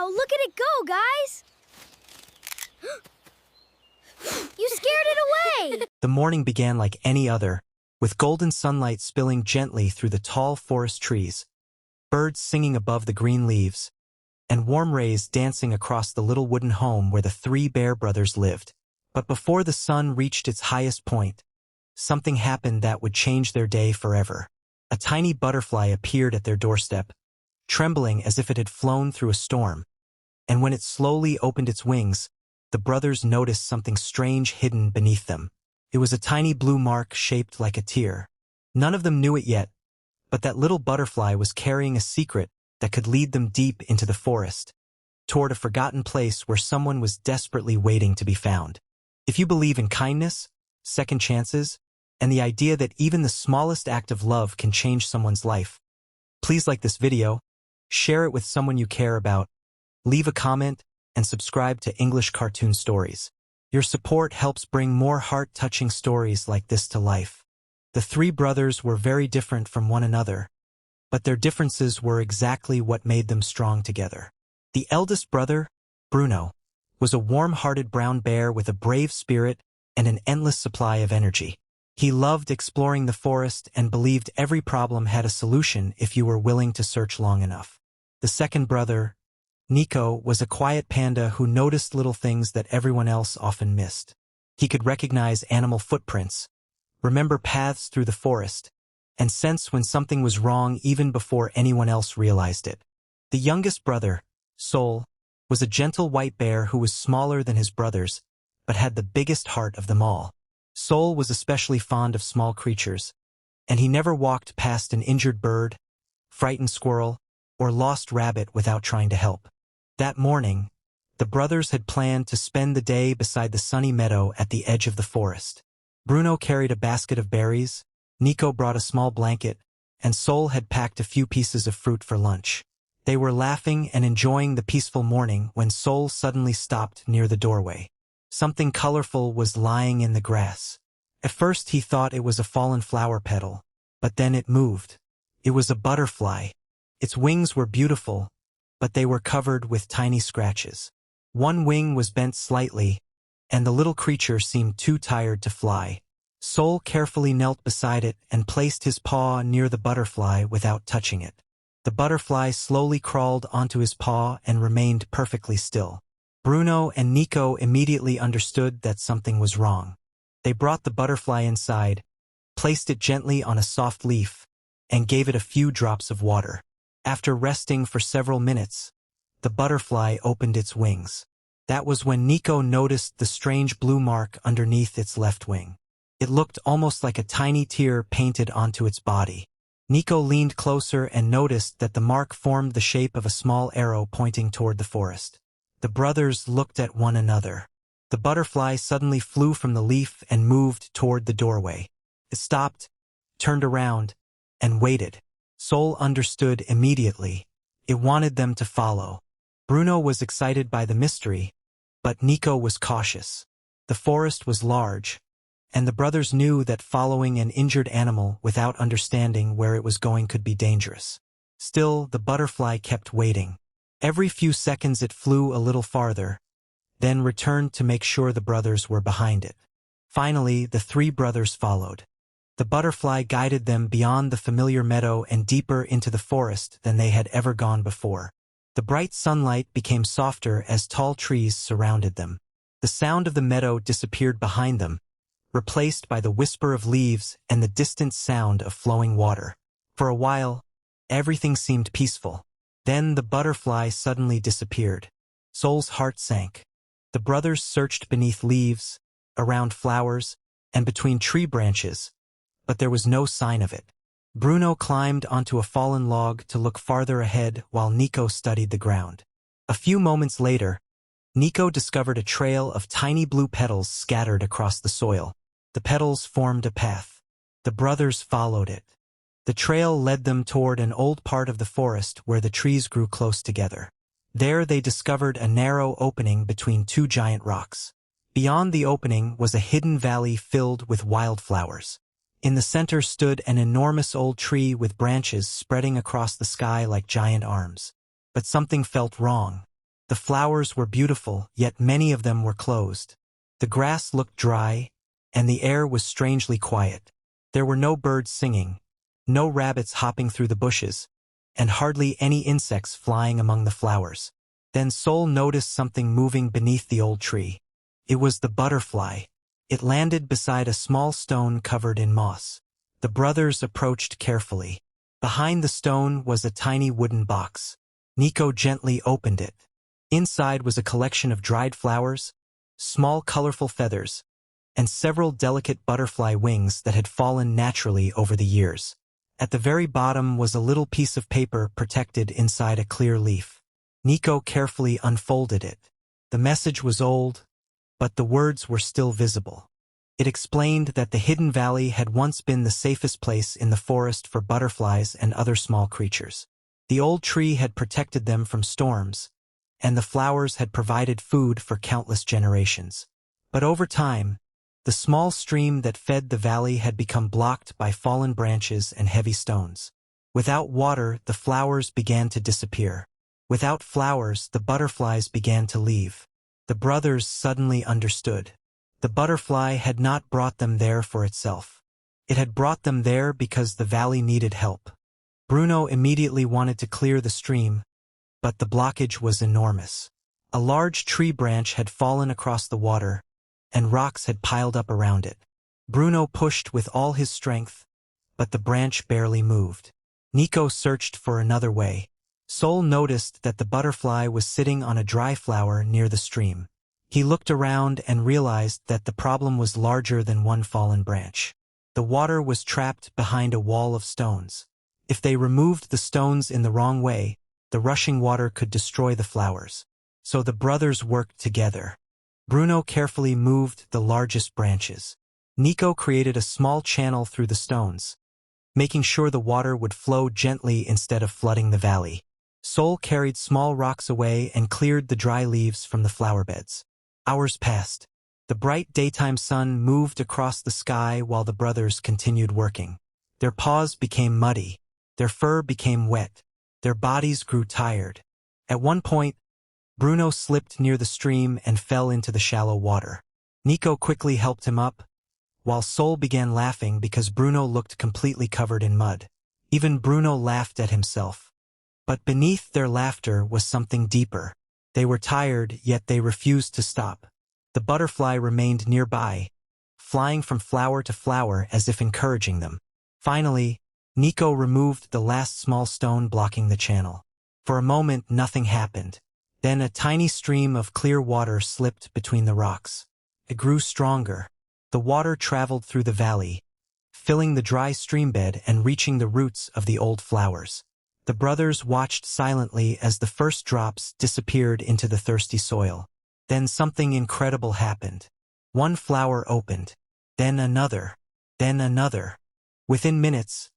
look at it go, guys! You scared it away! The morning began like any other, with golden sunlight spilling gently through the tall forest trees, birds singing above the green leaves, and warm rays dancing across the little wooden home where the three bear brothers lived. But before the sun reached its highest point, something happened that would change their day forever. A tiny butterfly appeared at their doorstep, trembling as if it had flown through a storm. And when it slowly opened its wings, the brothers noticed something strange hidden beneath them. It was a tiny blue mark shaped like a tear. None of them knew it yet, but that little butterfly was carrying a secret that could lead them deep into the forest, toward a forgotten place where someone was desperately waiting to be found. If you believe in kindness, second chances, and the idea that even the smallest act of love can change someone's life, please like this video, share it with someone you care about, leave a comment, and subscribe to English Cartoon Stories. Your support helps bring more heart-touching stories like this to life. The three brothers were very different from one another, but their differences were exactly what made them strong together. The eldest brother, Bruno, was a warm-hearted brown bear with a brave spirit and an endless supply of energy. He loved exploring the forest and believed every problem had a solution if you were willing to search long enough. The second brother, Nico, was a quiet panda who noticed little things that everyone else often missed. He could recognize animal footprints, remember paths through the forest, and sense when something was wrong even before anyone else realized it. The youngest brother, Sol, was a gentle white bear who was smaller than his brothers, but had the biggest heart of them all. Sol was especially fond of small creatures, and he never walked past an injured bird, frightened squirrel, or lost rabbit without trying to help. That morning, the brothers had planned to spend the day beside the sunny meadow at the edge of the forest. Bruno carried a basket of berries, Nico brought a small blanket, and Sol had packed a few pieces of fruit for lunch. They were laughing and enjoying the peaceful morning when Sol suddenly stopped near the doorway. Something colorful was lying in the grass. At first he thought it was a fallen flower petal, but then it moved. It was a butterfly. Its wings were beautiful, but they were covered with tiny scratches. One wing was bent slightly, and the little creature seemed too tired to fly. Sol carefully knelt beside it and placed his paw near the butterfly without touching it. The butterfly slowly crawled onto his paw and remained perfectly still. Bruno and Nico immediately understood that something was wrong. They brought the butterfly inside, placed it gently on a soft leaf, and gave it a few drops of water. After resting for several minutes, the butterfly opened its wings. That was when Nico noticed the strange blue mark underneath its left wing. It looked almost like a tiny tear painted onto its body. Nico leaned closer and noticed that the mark formed the shape of a small arrow pointing toward the forest. The brothers looked at one another. The butterfly suddenly flew from the leaf and moved toward the doorway. It stopped, turned around, and waited. Sol understood immediately. It wanted them to follow. Bruno was excited by the mystery, but Nico was cautious. The forest was large, and the brothers knew that following an injured animal without understanding where it was going could be dangerous. Still, the butterfly kept waiting. Every few seconds it flew a little farther, then returned to make sure the brothers were behind it. Finally, the three brothers followed. The butterfly guided them beyond the familiar meadow and deeper into the forest than they had ever gone before. The bright sunlight became softer as tall trees surrounded them. The sound of the meadow disappeared behind them, replaced by the whisper of leaves and the distant sound of flowing water. For a while, everything seemed peaceful. Then the butterfly suddenly disappeared. Sol's heart sank. The brothers searched beneath leaves, around flowers, and between tree branches, but there was no sign of it. Bruno climbed onto a fallen log to look farther ahead while Nico studied the ground. A few moments later, Nico discovered a trail of tiny blue petals scattered across the soil. The petals formed a path. The brothers followed it. The trail led them toward an old part of the forest where the trees grew close together. There they discovered a narrow opening between two giant rocks. Beyond the opening was a hidden valley filled with wildflowers. In the center stood an enormous old tree with branches spreading across the sky like giant arms. But something felt wrong. The flowers were beautiful, yet many of them were closed. The grass looked dry, and the air was strangely quiet. There were no birds singing, no rabbits hopping through the bushes, and hardly any insects flying among the flowers. Then Sol noticed something moving beneath the old tree. It was the butterfly. It landed beside a small stone covered in moss. The brothers approached carefully. Behind the stone was a tiny wooden box. Nico gently opened it. Inside was a collection of dried flowers, small colorful feathers, and several delicate butterfly wings that had fallen naturally over the years. At the very bottom was a little piece of paper protected inside a clear leaf. Nico carefully unfolded it. The message was old, but the words were still visible. It explained that the hidden valley had once been the safest place in the forest for butterflies and other small creatures. The old tree had protected them from storms, and the flowers had provided food for countless generations. But over time, the small stream that fed the valley had become blocked by fallen branches and heavy stones. Without water, the flowers began to disappear. Without flowers, the butterflies began to leave. The brothers suddenly understood. The butterfly had not brought them there for itself. It had brought them there because the valley needed help. Bruno immediately wanted to clear the stream, but the blockage was enormous. A large tree branch had fallen across the water, and rocks had piled up around it. Bruno pushed with all his strength, but the branch barely moved. Nico searched for another way. Sol noticed that the butterfly was sitting on a dry flower near the stream. He looked around and realized that the problem was larger than one fallen branch. The water was trapped behind a wall of stones. If they removed the stones in the wrong way, the rushing water could destroy the flowers. So the brothers worked together. Bruno carefully moved the largest branches. Nico created a small channel through the stones, making sure the water would flow gently instead of flooding the valley. Sol carried small rocks away and cleared the dry leaves from the flower beds. Hours passed. The bright daytime sun moved across the sky while the brothers continued working. Their paws became muddy. Their fur became wet. Their bodies grew tired. At one point, Bruno slipped near the stream and fell into the shallow water. Nico quickly helped him up, while Sol began laughing because Bruno looked completely covered in mud. Even Bruno laughed at himself. But beneath their laughter was something deeper. They were tired, yet they refused to stop. The butterfly remained nearby, flying from flower to flower as if encouraging them. Finally, Nico removed the last small stone blocking the channel. For a moment, nothing happened. Then a tiny stream of clear water slipped between the rocks. It grew stronger. The water traveled through the valley, filling the dry streambed and reaching the roots of the old flowers. The brothers watched silently as the first drops disappeared into the thirsty soil. Then something incredible happened. One flower opened, then another, then another. Within minutes,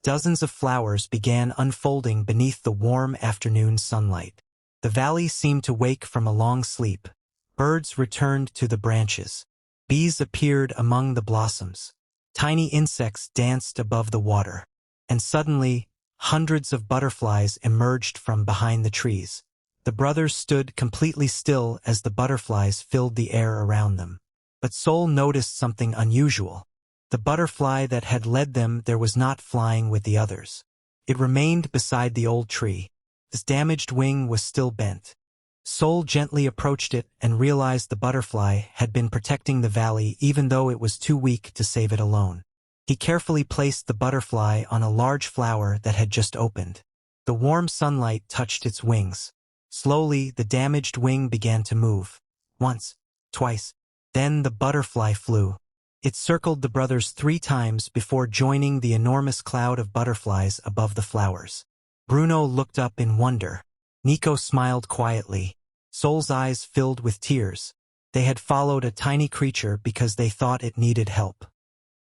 dozens of flowers began unfolding beneath the warm afternoon sunlight. The valley seemed to wake from a long sleep. Birds returned to the branches. Bees appeared among the blossoms. Tiny insects danced above the water. And suddenly, hundreds of butterflies emerged from behind the trees. The brothers stood completely still as the butterflies filled the air around them. But Sol noticed something unusual. The butterfly that had led them there was not flying with the others. It remained beside the old tree. Its damaged wing was still bent. Sol gently approached it and realized the butterfly had been protecting the valley even though it was too weak to save it alone. He carefully placed the butterfly on a large flower that had just opened. The warm sunlight touched its wings. Slowly, the damaged wing began to move. Once, twice, then the butterfly flew. It circled the brothers 3 times before joining the enormous cloud of butterflies above the flowers. Bruno looked up in wonder. Nico smiled quietly. Sol's eyes filled with tears. They had followed a tiny creature because they thought it needed help.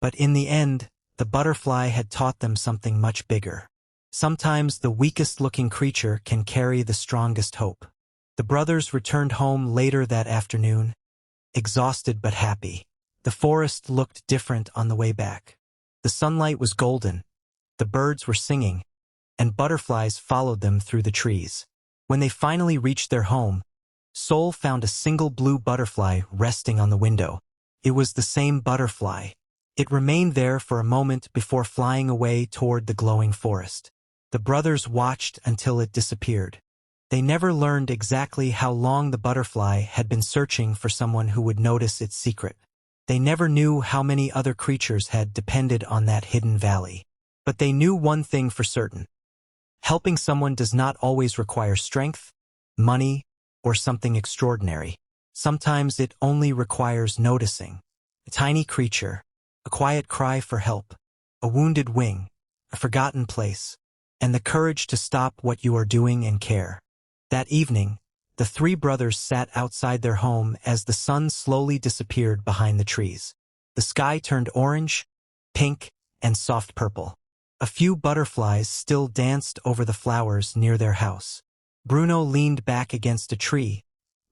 But in the end, the butterfly had taught them something much bigger. Sometimes the weakest-looking creature can carry the strongest hope. The brothers returned home later that afternoon, exhausted but happy. The forest looked different on the way back. The sunlight was golden, the birds were singing, and butterflies followed them through the trees. When they finally reached their home, Soul found a single blue butterfly resting on the window. It was the same butterfly. It remained there for a moment before flying away toward the glowing forest. The brothers watched until it disappeared. They never learned exactly how long the butterfly had been searching for someone who would notice its secret. They never knew how many other creatures had depended on that hidden valley. But they knew one thing for certain. Helping someone does not always require strength, money, or something extraordinary. Sometimes it only requires noticing. A tiny creature, a quiet cry for help, a wounded wing, a forgotten place, and the courage to stop what you are doing and care. That evening, the three brothers sat outside their home as the sun slowly disappeared behind the trees. The sky turned orange, pink, and soft purple. A few butterflies still danced over the flowers near their house. Bruno leaned back against a tree,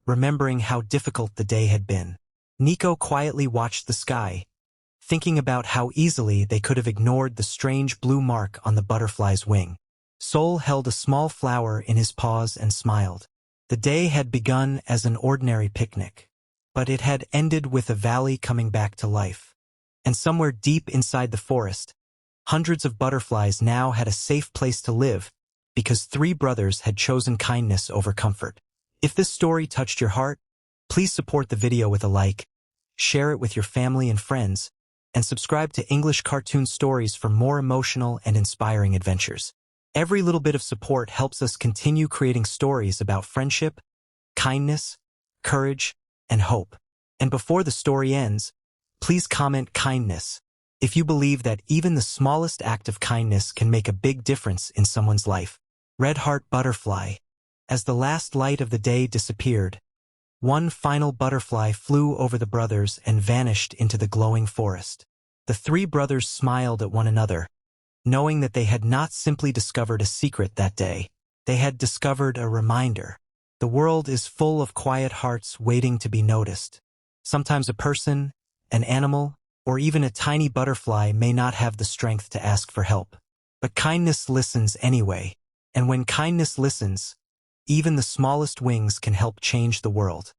remembering how difficult the day had been. Nico quietly watched the sky, thinking about how easily they could have ignored the strange blue mark on the butterfly's wing. Sol held a small flower in his paws and smiled. The day had begun as an ordinary picnic, but it had ended with a valley coming back to life. And somewhere deep inside the forest, hundreds of butterflies now had a safe place to live because three brothers had chosen kindness over comfort. If this story touched your heart, please support the video with a like, share it with your family and friends, and subscribe to English Cartoon Stories for more emotional and inspiring adventures. Every little bit of support helps us continue creating stories about friendship, kindness, courage, and hope. And before the story ends, please comment kindness if you believe that even the smallest act of kindness can make a big difference in someone's life. Red Heart Butterfly. As the last light of the day disappeared, one final butterfly flew over the brothers and vanished into the glowing forest. The three brothers smiled at one another, knowing that they had not simply discovered a secret that day. They had discovered a reminder. The world is full of quiet hearts waiting to be noticed. Sometimes a person, an animal, or even a tiny butterfly may not have the strength to ask for help. But kindness listens anyway, and when kindness listens, even the smallest wings can help change the world.